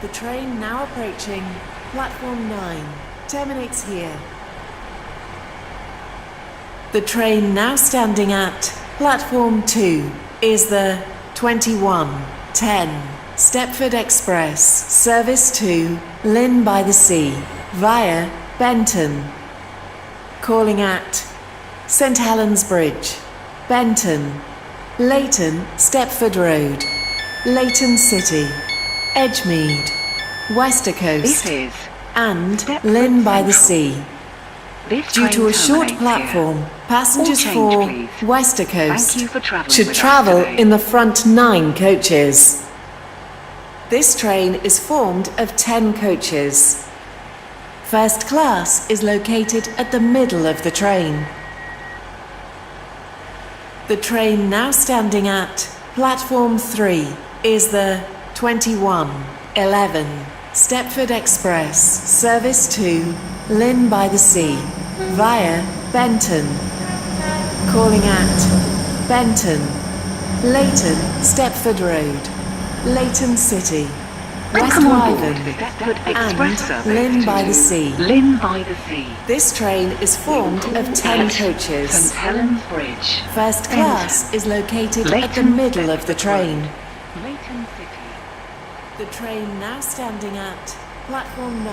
The train now approaching platform 9 terminates here. The train now standing at platform 2 is the 2110 Stepford Express service to Lynn by the Sea via Benton. Calling at St Helens Bridge, Benton, Leighton Stepford Road, Leighton City, Edgemead, Westercoast, and Lynn by the Sea. Due to a short platform, passengers for Westercoast should travel in the front 9 coaches. This train is formed of 10 coaches. First class is located at the middle of the train. The train now standing at platform 3 is the 2111 Stepford Express service to Lynn by the Sea via Benton. Calling at Benton, Leighton Stepford Road, Leighton City, West Wyvern, and Lynn by the Sea. This train is formed of 10 coaches. St Helens Bridge. First class is located at the middle of the train. Leighton City. The train now standing at platform 9